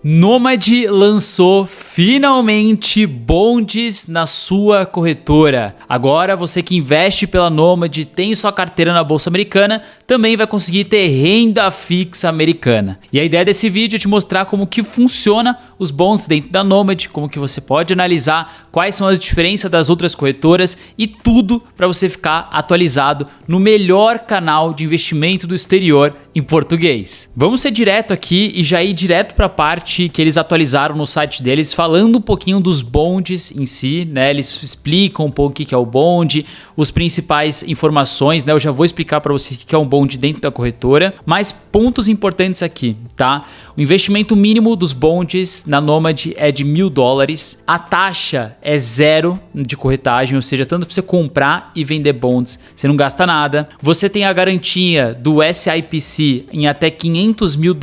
Nomad lançou finalmente bondes na sua corretora. Agora você que investe pela Nomad, tem sua carteira na Bolsa Americana, também vai conseguir ter renda fixa americana. E a ideia desse vídeo é te mostrar como que funciona os bonds dentro da Nomad, como que você pode analisar quais são as diferenças das outras corretoras e tudo para você ficar atualizado no melhor canal de investimento do exterior em português. Vamos ser direto aqui e já ir direto para a parte que eles atualizaram no site deles, falando um pouquinho dos bondes em si, né? Eles explicam um pouco o que é o bonde, os principais informações, né? Eu já vou explicar para vocês o que é um bonde dentro da corretora, mas pontos importantes aqui, tá? O investimento mínimo dos bondes na Nomad é de $1.000, a taxa é zero de corretagem, ou seja, tanto para você comprar e vender bonds, você não gasta nada. Você tem a garantia do SIPC em até $500 mil,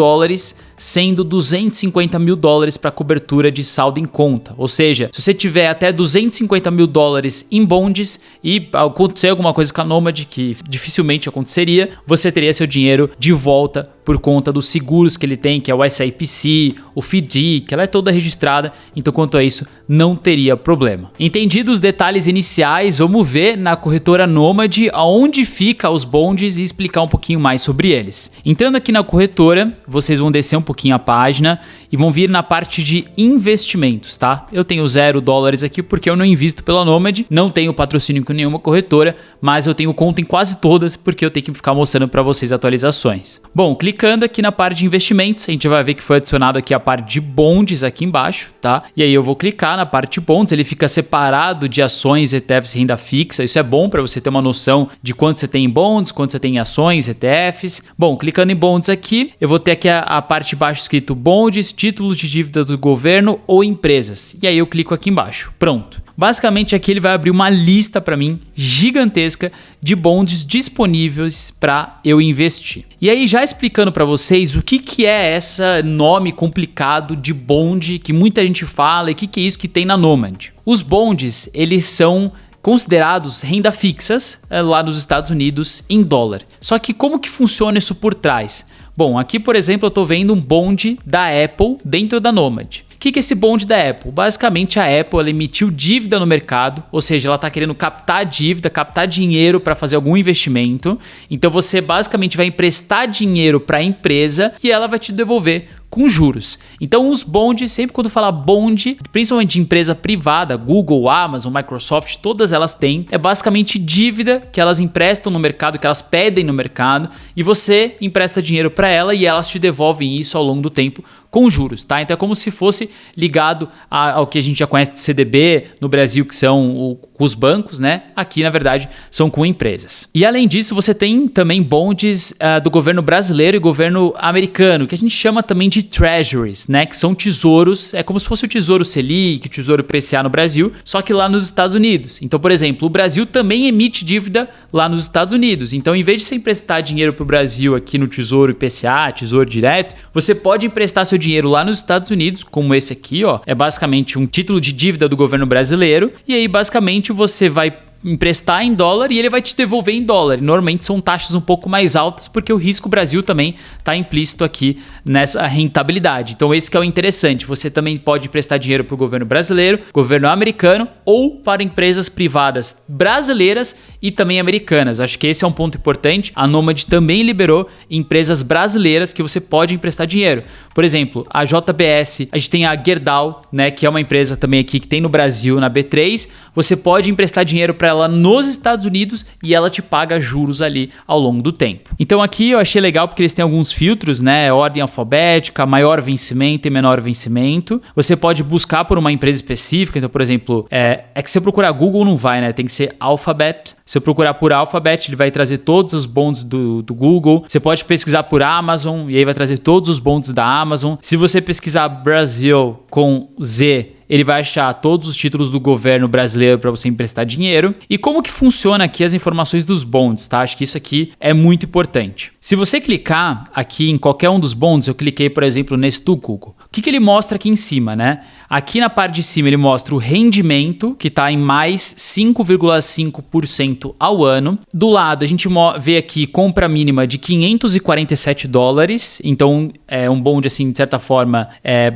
sendo $250 mil para cobertura de saldo em conta. Ou seja, se você tiver até $250 mil em bondes e acontecer alguma coisa com a Nomad, que dificilmente aconteceria, você teria seu dinheiro de volta por conta dos seguros que ele tem, que é o SIPC, o FDIC, que ela é toda registrada, então quanto a isso não teria problema. Entendidos os detalhes iniciais, vamos ver na corretora Nomad aonde fica os bondes e explicar um pouquinho mais sobre eles. Entrando aqui na corretora, vocês vão descer um pouquinho a página e vão vir na parte de investimentos, tá? Eu tenho $0 aqui porque eu não invisto pela Nomad, não tenho patrocínio com nenhuma corretora, mas eu tenho conta em quase todas porque eu tenho que ficar mostrando para vocês atualizações. Bom, clicando aqui na parte de investimentos, a gente vai ver que foi adicionado aqui a parte de bondes aqui embaixo, tá? E aí eu vou clicar na parte de bondes, ele fica separado de ações, ETFs e renda fixa. Isso é bom para você ter uma noção de quanto você tem em bonds, quanto você tem em ações, ETFs. Bom, clicando em bonds aqui, eu vou ter aqui a parte de baixo escrito bondes, títulos de dívida do governo ou empresas. E aí eu clico aqui embaixo. Pronto. Basicamente aqui ele vai abrir uma lista para mim gigantesca de bondes disponíveis para eu investir. E aí já explicando para vocês o que é esse nome complicado de bonde que muita gente fala e o que é isso que tem na Nomad. Os bondes, eles são considerados renda fixas lá nos Estados Unidos em dólar. Só que como que funciona isso por trás? Bom, aqui por exemplo eu estou vendo um bonde da Apple dentro da Nomad. O que é esse bonde da Apple? Basicamente a Apple ela emitiu dívida no mercado, ou seja, ela está querendo captar dívida, captar dinheiro para fazer algum investimento. Então você basicamente vai emprestar dinheiro para a empresa e ela vai te devolver com juros. Então os bondes, sempre quando fala bonde, principalmente de empresa privada, Google, Amazon, Microsoft, todas elas têm, é basicamente dívida que elas emprestam no mercado, que elas pedem no mercado e você empresta dinheiro para ela e elas te devolvem isso ao longo do tempo com juros, tá? Então é como se fosse ligado ao que a gente já conhece de CDB no Brasil, que são os bancos, né? Aqui, na verdade, são com empresas. E além disso, você tem também bondes do governo brasileiro e governo americano, que a gente chama também de treasuries, né? Que são tesouros, é como se fosse o Tesouro Selic, o Tesouro IPCA no Brasil, só que lá nos Estados Unidos. Então, por exemplo, o Brasil também emite dívida lá nos Estados Unidos. Então, em vez de você emprestar dinheiro para o Brasil aqui no Tesouro IPCA, Tesouro Direto, você pode emprestar seu dinheiro lá nos Estados Unidos, como esse aqui, ó, é basicamente um título de dívida do governo brasileiro, e aí basicamente você vai emprestar em dólar e ele vai te devolver em dólar. E normalmente são taxas um pouco mais altas porque o risco Brasil também está implícito aqui nessa rentabilidade. Então esse que é o interessante. Você também pode emprestar dinheiro para o governo brasileiro, governo americano ou para empresas privadas brasileiras e também americanas. Acho que esse é um ponto importante. A Nomad também liberou empresas brasileiras que você pode emprestar dinheiro. Por exemplo, a JBS, a gente tem a Gerdau, né, que é uma empresa também aqui que tem no Brasil, na B3. Você pode emprestar dinheiro para ela nos Estados Unidos e ela te paga juros ali ao longo do tempo. Então aqui eu achei legal porque eles têm alguns filtros, né? Ordem alfabética, maior vencimento e menor vencimento. Você pode buscar por uma empresa específica. Então, por exemplo, é que se eu procurar Google não vai, né? Tem que ser Alphabet. Se eu procurar por Alphabet, ele vai trazer todos os bonds do Google. Você pode pesquisar por Amazon e aí vai trazer todos os bonds da Amazon. Se você pesquisar Brasil com Z, ele vai achar todos os títulos do governo brasileiro para você emprestar dinheiro. E como que funciona aqui as informações dos bonds, tá? Acho que isso aqui é muito importante. Se você clicar aqui em qualquer um dos bonds, eu cliquei, por exemplo, nesse do Google. O que ele mostra aqui em cima, né? Aqui na parte de cima ele mostra o rendimento, que está em mais 5,5% ao ano. Do lado a gente vê aqui compra mínima de $547. Então é um bond, assim, de certa forma,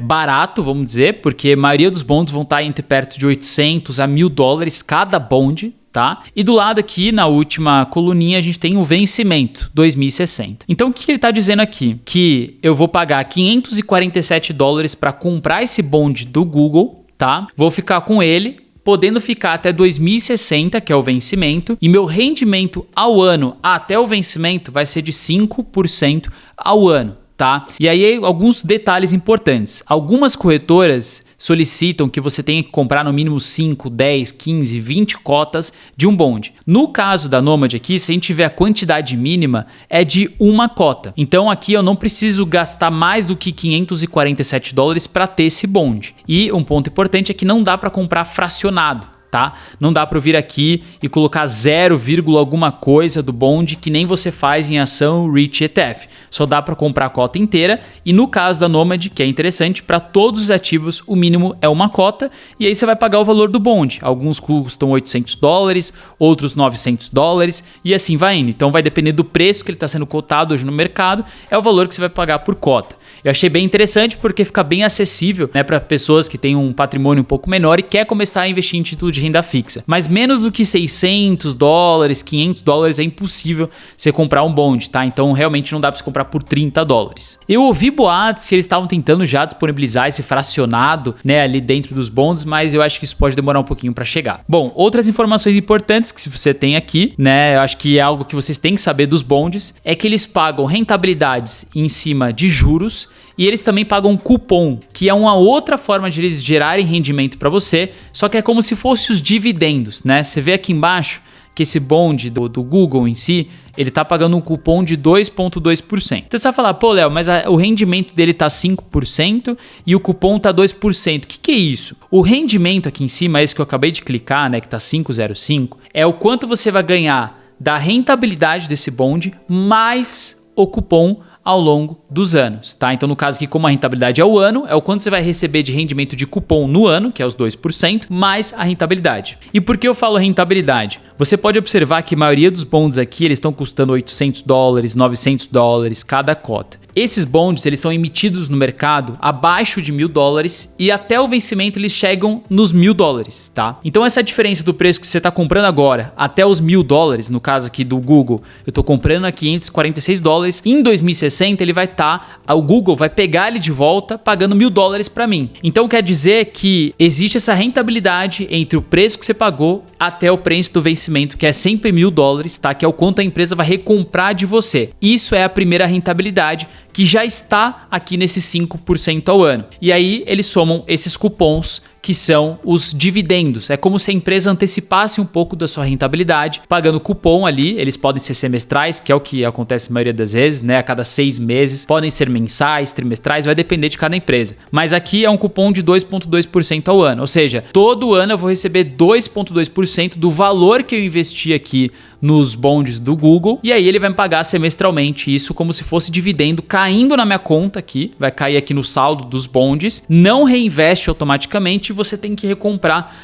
barato, vamos dizer, porque a maioria dos bonds vão estar entre perto de $800 a $1.000 cada bond. Tá? E do lado aqui, na última coluninha, a gente tem o vencimento, 2060. Então, o que ele está dizendo aqui? Que eu vou pagar $547 para comprar esse bond do Google, tá? Vou ficar com ele, podendo ficar até 2060, que é o vencimento, e meu rendimento ao ano até o vencimento vai ser de 5% ao ano, tá? E aí, alguns detalhes importantes. Algumas corretoras solicitam que você tenha que comprar no mínimo 5, 10, 15, 20 cotas de um bond. No caso da Nomad aqui, se a gente tiver a quantidade mínima, é de uma cota. Então aqui eu não preciso gastar mais do que $547 para ter esse bond. E um ponto importante é que não dá para comprar fracionado. Tá? Não dá para eu vir aqui e colocar 0, alguma coisa do bond que nem você faz em ação Rich ETF. Só dá para comprar a cota inteira e no caso da Nomad, que é interessante, para todos os ativos o mínimo é uma cota e aí você vai pagar o valor do bond. Alguns custam $800, outros $900 e assim vai indo. Então vai depender do preço que ele está sendo cotado hoje no mercado, é o valor que você vai pagar por cota. Eu achei bem interessante porque fica bem acessível, né, para pessoas que têm um patrimônio um pouco menor e quer começar a investir em título de renda fixa. Mas menos do que $600, $500 é impossível você comprar um bond, tá? Então realmente não dá para você comprar por $30. Eu ouvi boatos que eles estavam tentando já disponibilizar esse fracionado, né, ali dentro dos bonds, mas eu acho que isso pode demorar um pouquinho para chegar. Bom, outras informações importantes que você tem aqui, né, eu acho que é algo que vocês têm que saber dos bonds, é que eles pagam rentabilidades em cima de juros. E eles também pagam cupom, que é uma outra forma de eles gerarem rendimento para você, só que é como se fosse os dividendos, né? Você vê aqui embaixo que esse bond do Google em si, ele tá pagando um cupom de 2,2%. Então você vai falar, pô, Léo, mas o rendimento dele tá 5% e o cupom tá 2%. O que é isso? O rendimento aqui em cima, esse que eu acabei de clicar, né, que tá 5,05, é o quanto você vai ganhar da rentabilidade desse bond mais o cupom ao longo dos anos, tá? Então, no caso aqui, como a rentabilidade é o ano, é o quanto você vai receber de rendimento de cupom no ano, que é os 2%, mais a rentabilidade. E por que eu falo rentabilidade? Você pode observar que a maioria dos bonds aqui, eles estão custando $800, $900 cada cota. Esses bonds, eles são emitidos no mercado abaixo de $1.000 e até o vencimento eles chegam nos $1.000, tá? Então essa diferença do preço que você está comprando agora até os $1.000, no caso aqui do Google, eu estou comprando a $546, em 2060 ele vai estar, o Google vai pegar ele de volta pagando $1.000 para mim. Então quer dizer que existe essa rentabilidade entre o preço que você pagou até o preço do vencimento, que é sempre $1.000, tá? Que é o quanto a empresa vai recomprar de você. Isso é a primeira rentabilidade, que já está aqui nesses 5% ao ano. E aí eles somam esses cupons, que são os dividendos. É como se a empresa antecipasse um pouco da sua rentabilidade, pagando cupom ali. Eles podem ser semestrais, que é o que acontece a maioria das vezes, né? A cada 6 meses. Podem ser mensais, trimestrais, vai depender de cada empresa. Mas aqui é um cupom de 2,2% ao ano. Ou seja, todo ano eu vou receber 2,2% do valor que eu investi aqui nos bonds do Google. E aí ele vai me pagar semestralmente isso como se fosse dividendo caindo na minha conta aqui. Vai cair aqui no saldo dos bonds. Não reinveste automaticamente. Você tem que recomprar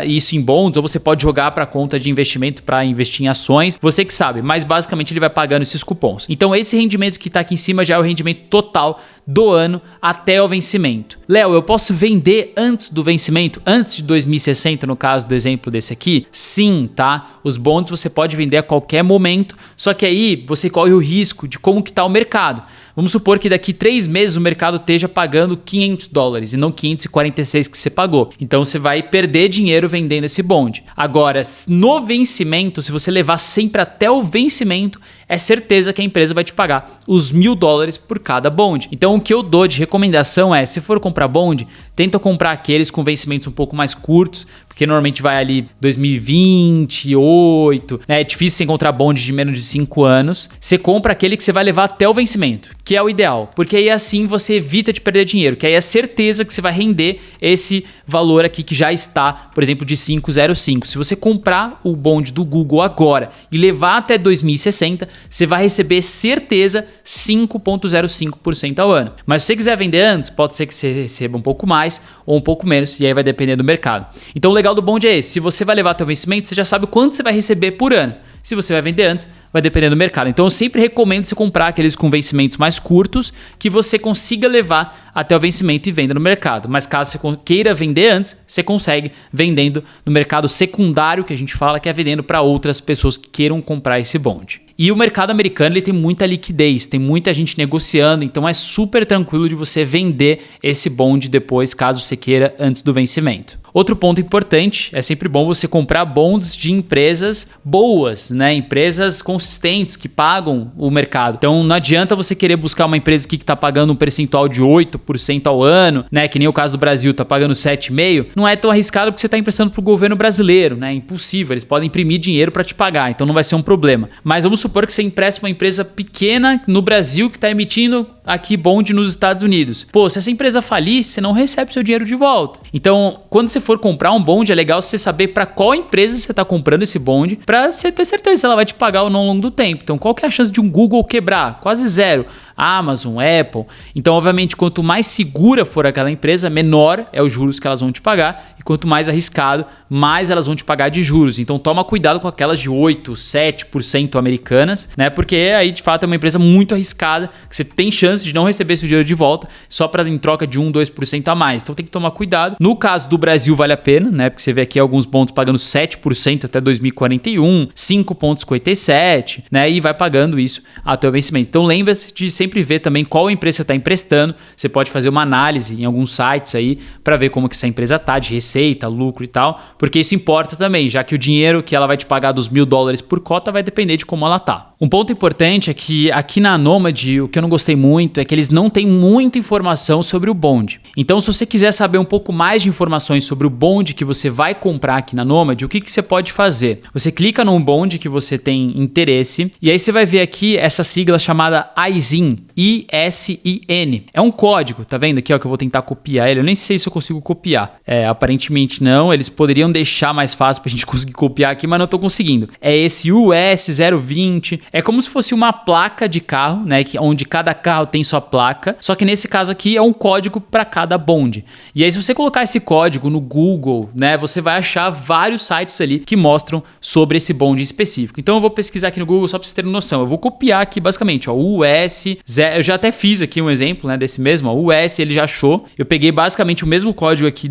isso em bonds, ou você pode jogar para a conta de investimento para investir em ações, você que sabe, mas basicamente ele vai pagando esses cupons. Então esse rendimento que está aqui em cima já é o rendimento total do ano até o vencimento. Léo, eu posso vender antes do vencimento, antes de 2060, no caso do exemplo desse aqui? Sim, tá? Os bonds você pode vender a qualquer momento, só que aí você corre o risco de como que está o mercado. Vamos supor que daqui 3 meses o mercado esteja pagando $500 e não 546 que você pagou. Então você vai perder dinheiro vendendo esse bond. Agora, no vencimento, se você levar sempre até o vencimento, é certeza que a empresa vai te pagar os $1.000 por cada bond. Então o que eu dou de recomendação é, se for comprar bond, tenta comprar aqueles com vencimentos um pouco mais curtos, porque porque normalmente vai ali 2028, né? É difícil você encontrar bond de menos de 5 anos. Você compra aquele que você vai levar até o vencimento, que é o ideal, porque aí assim você evita de perder dinheiro, que aí é certeza que você vai render esse valor aqui que já está, por exemplo, de 5,05. Se você comprar o bond do Google agora e levar até 2060, você vai receber certeza 5,05% ao ano. Mas se você quiser vender antes, pode ser que você receba um pouco mais ou um pouco menos, e aí vai depender do mercado. Então o legal do bond é esse: se você vai levar até o vencimento, você já sabe quanto você vai receber por ano. Se você vai vender antes, vai depender do mercado. Então eu sempre recomendo você comprar aqueles com vencimentos mais curtos, que você consiga levar até o vencimento e venda no mercado. Mas caso você queira vender antes, você consegue vendendo no mercado secundário, que a gente fala, que é vendendo para outras pessoas que queiram comprar esse bond. E o mercado americano ele tem muita liquidez, tem muita gente negociando, então é super tranquilo de você vender esse bond depois, caso você queira, antes do vencimento. Outro ponto importante, é sempre bom você comprar bonds de empresas boas, né? Empresas consistentes que pagam o mercado. Então não adianta você querer buscar uma empresa aqui que está pagando um percentual de 8% ao ano, né? Que nem o caso do Brasil, está pagando 7,5%. Não é tão arriscado porque você está emprestando para o governo brasileiro, né? É impossível, eles podem imprimir dinheiro para te pagar, então não vai ser um problema. Mas vamos supor que você empresta uma empresa pequena no Brasil que está emitindo aqui bond nos Estados Unidos. Pô, se essa empresa falir, você não recebe seu dinheiro de volta. Então, quando você for comprar um bond, é legal você saber para qual empresa você está comprando esse bond, para você ter certeza se ela vai te pagar ou não ao longo do tempo. Então, qual que é a chance de um Google quebrar? Quase zero. Amazon, Apple. Então, obviamente, quanto mais segura for aquela empresa, menor é os juros que elas vão te pagar, e quanto mais arriscado, mais elas vão te pagar de juros. Então, toma cuidado com aquelas de 8%, 7% americanas, né? Porque aí, de fato, é uma empresa muito arriscada, que você tem chance de não receber seu dinheiro de volta só para em troca de 1%, 2% a mais. Então, tem que tomar cuidado. No caso do Brasil, vale a pena, né? Porque você vê aqui alguns bonds pagando 7% até 2041, 5,57%, né? E vai pagando isso até o vencimento. Então, lembra-se de sempre ver também qual empresa você está emprestando. Você pode fazer uma análise em alguns sites aí para ver como que essa empresa está, de receita, lucro e tal, porque isso importa também, já que o dinheiro que ela vai te pagar dos $1.000 por cota vai depender de como ela tá. Um ponto importante é que aqui na Nomad, o que eu não gostei muito é que eles não têm muita informação sobre o bond. Então, se você quiser saber um pouco mais de informações sobre o bond que você vai comprar aqui na Nomad, o que você pode fazer? Você clica num bond que você tem interesse e aí você vai ver aqui essa sigla chamada ISIN, ISIN. É um código, tá vendo aqui, ó, que eu vou tentar copiar ele. Eu nem sei se eu consigo copiar. Aparentemente não, eles poderiam deixar mais fácil pra gente conseguir copiar aqui, mas não tô conseguindo. É esse US 020, é como se fosse uma placa de carro, né, onde cada carro tem sua placa, só que nesse caso aqui é um código para cada bond. E aí se você colocar esse código no Google, né, você vai achar vários sites ali que mostram sobre esse bond em específico. Então eu vou pesquisar aqui no Google só para vocês terem noção. Eu vou copiar aqui basicamente, ó, US, eu já até fiz aqui um exemplo, né, desse mesmo, ó, US, ele já achou. Eu peguei basicamente o mesmo código aqui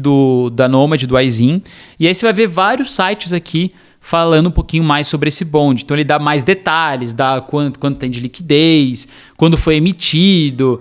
da Nomad, do ISIN, e aí você vai ver vários sites aqui falando um pouquinho mais sobre esse bond. Então ele dá mais detalhes, dá quanto tem de liquidez, quando foi emitido.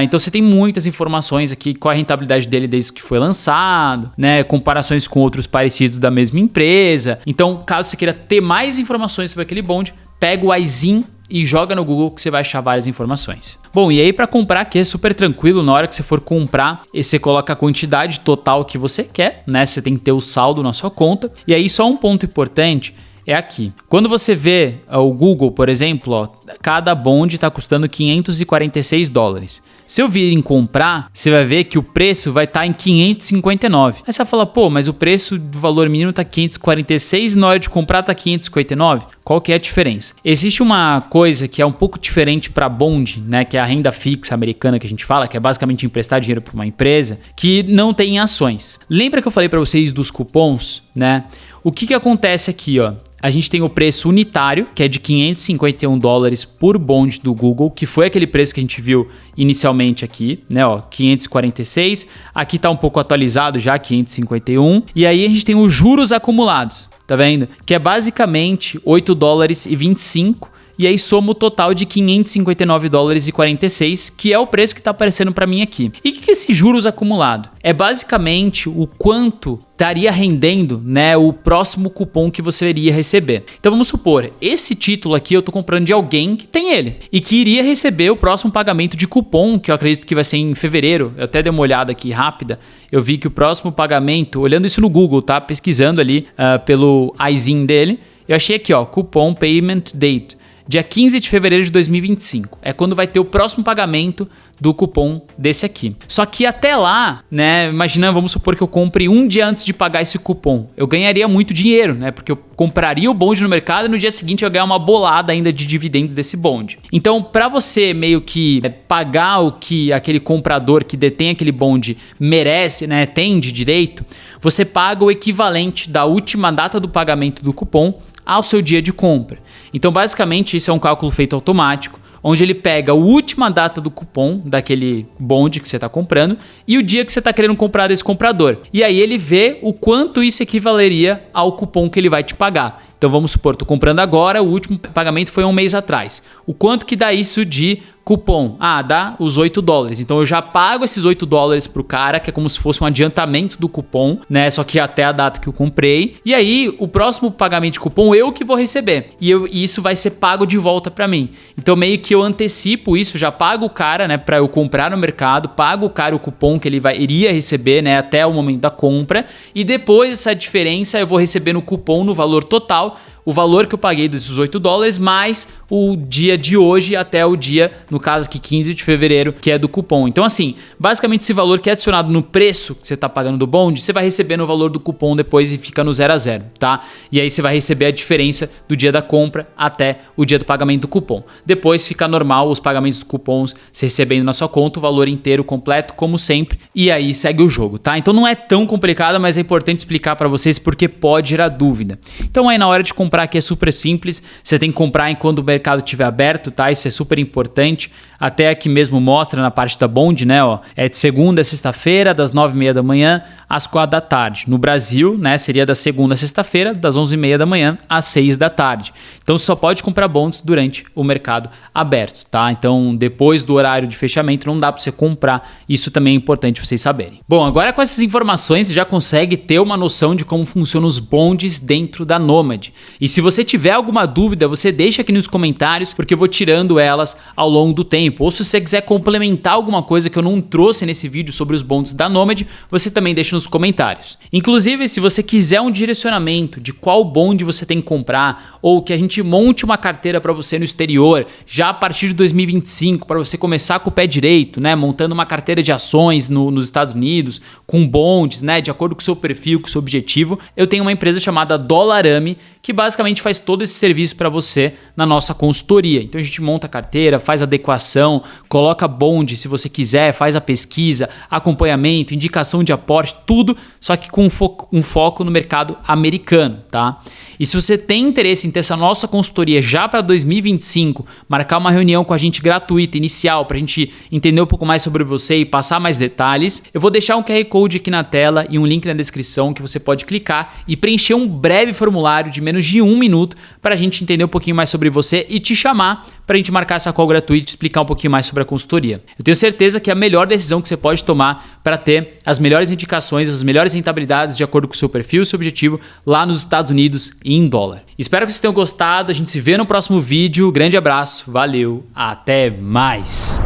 Então você tem muitas informações aqui, qual a rentabilidade dele desde que foi lançado, né? Comparações com outros parecidos da mesma empresa. Então, caso você queira ter mais informações sobre aquele bond, pega o ISIN e joga no Google que você vai achar várias informações. Bom, e aí para comprar aqui é super tranquilo. Na hora que você for comprar, você coloca a quantidade total que você quer, né? Você tem que ter o saldo na sua conta. E aí só um ponto importante é aqui. Quando você vê o Google, por exemplo, ó, cada bond está custando $546. Se eu vir em comprar, você vai ver que o preço vai estar em 559. Aí você vai falar, pô, mas o preço do valor mínimo está 546 e na hora de comprar está 559. Qual que é a diferença? Existe uma coisa que é um pouco diferente para bond, né, que é a renda fixa americana que a gente fala, que é basicamente emprestar dinheiro para uma empresa, que não tem ações. Lembra que eu falei para vocês dos cupons, né? O que acontece aqui, ó? A gente tem o preço unitário, que é de $551 por bond do Google, que foi aquele preço que a gente viu inicialmente aqui, né? Ó, 546. Aqui tá um pouco atualizado já, 551. E aí a gente tem os juros acumulados, tá vendo? Que é basicamente $8,25, e aí soma o total de 559 dólares e 46, que é o preço que está aparecendo para mim aqui. E o que é esse juros acumulado? É basicamente o quanto estaria rendendo, né, o próximo cupom que você iria receber. Então vamos supor, esse título aqui eu tô comprando de alguém que tem ele e que iria receber o próximo pagamento de cupom, que eu acredito que vai ser em fevereiro. Eu até dei uma olhada aqui rápida, eu vi que o próximo pagamento, olhando isso no Google, tá, pesquisando ali pelo ISIN dele, eu achei aqui, ó, Coupon Payment Date, dia 15 de fevereiro de 2025. É quando vai ter o próximo pagamento do cupom desse aqui. Só que até lá, né, imagina, vamos supor que eu compre um dia antes de pagar esse cupom. Eu ganharia muito dinheiro, né, porque eu compraria o bonde no mercado e no dia seguinte eu ia ganhar uma bolada ainda de dividendos desse bonde. Então, para você meio que pagar o que aquele comprador que detém aquele bonde merece, né, tem de direito, você paga o equivalente da última data do pagamento do cupom ao seu dia de compra. Então, basicamente, isso é um cálculo feito automático, onde ele pega a última data do cupom daquele bonde que você está comprando e o dia que você está querendo comprar desse comprador. E aí ele vê o quanto isso equivaleria ao cupom que ele vai te pagar. Então vamos supor, estou comprando agora, o último pagamento foi um mês atrás. O quanto que dá isso de cupom? Ah, dá os 8 dólares. Então eu já pago esses 8 dólares pro cara, que é como se fosse um adiantamento do cupom, né? Só que até a data que eu comprei. E aí, o próximo pagamento de cupom eu que vou receber. E isso vai ser pago de volta para mim. Então meio que eu antecipo isso, já pago o cara, né, para eu comprar no mercado, pago o cara o cupom que ele iria receber, né, até o momento da compra. E depois essa diferença eu vou receber no cupom no valor total, o valor que eu paguei desses 8 dólares, mais o dia de hoje até o dia, no caso aqui 15 de fevereiro, que é do cupom. Então assim, basicamente esse valor que é adicionado no preço que você está pagando do bonde, você vai receber no valor do cupom depois e fica no 0 a 0, tá? E aí você vai receber a diferença do dia da compra até o dia do pagamento do cupom. Depois fica normal os pagamentos dos cupons se recebendo na sua conta, o valor inteiro, completo, como sempre, e aí segue o jogo, tá? Então não é tão complicado, mas é importante explicar para vocês porque pode gerar dúvida. Então aí na hora de comprar aqui é super simples, você tem que comprar enquanto o mercado estiver aberto, tá? Isso é super importante, até aqui mesmo mostra na parte da bonde, né? Ó, é de segunda a sexta-feira, das 9h30 da manhã às 4 da tarde. No Brasil, né, seria da segunda a sexta-feira, das 11h30 da manhã às 6 da tarde. Então você só pode comprar bonds durante o mercado aberto, tá? Então depois do horário de fechamento não dá para você comprar, isso também é importante vocês saberem. Bom, agora com essas informações você já consegue ter uma noção de como funcionam os bondes dentro da Nomad. E se você tiver alguma dúvida, você deixa aqui nos comentários, porque eu vou tirando elas ao longo do tempo. Ou se você quiser complementar alguma coisa que eu não trouxe nesse vídeo sobre os bondes da Nomad, você também deixa nos comentários. Inclusive, se você quiser um direcionamento de qual bonde você tem que comprar, ou que a gente monte uma carteira para você no exterior, já a partir de 2025, para você começar com o pé direito, né, montando uma carteira de ações nos Estados Unidos, com bondes, né, de acordo com o seu perfil, com o seu objetivo, eu tenho uma empresa chamada Dollarame, que basicamente faz todo esse serviço para você na nossa consultoria. Então a gente monta a carteira, faz adequação, coloca bonde se você quiser, faz a pesquisa, acompanhamento, indicação de aporte, tudo, só que com um foco no mercado americano, tá? E se você tem interesse em ter essa nossa consultoria já para 2025, marcar uma reunião com a gente gratuita, inicial, para a gente entender um pouco mais sobre você e passar mais detalhes, eu vou deixar um QR Code aqui na tela e um link na descrição que você pode clicar e preencher um breve formulário de menos de 1 minuto para a gente entender um pouquinho mais sobre você e te chamar para a gente marcar essa call gratuita e te explicar um pouquinho mais sobre a consultoria. Eu tenho certeza que é a melhor decisão que você pode tomar para ter as melhores indicações, as melhores rentabilidades de acordo com o seu perfil e seu objetivo lá nos Estados Unidos e em dólar. Espero que vocês tenham gostado, a gente se vê no próximo vídeo, grande abraço, valeu, até mais!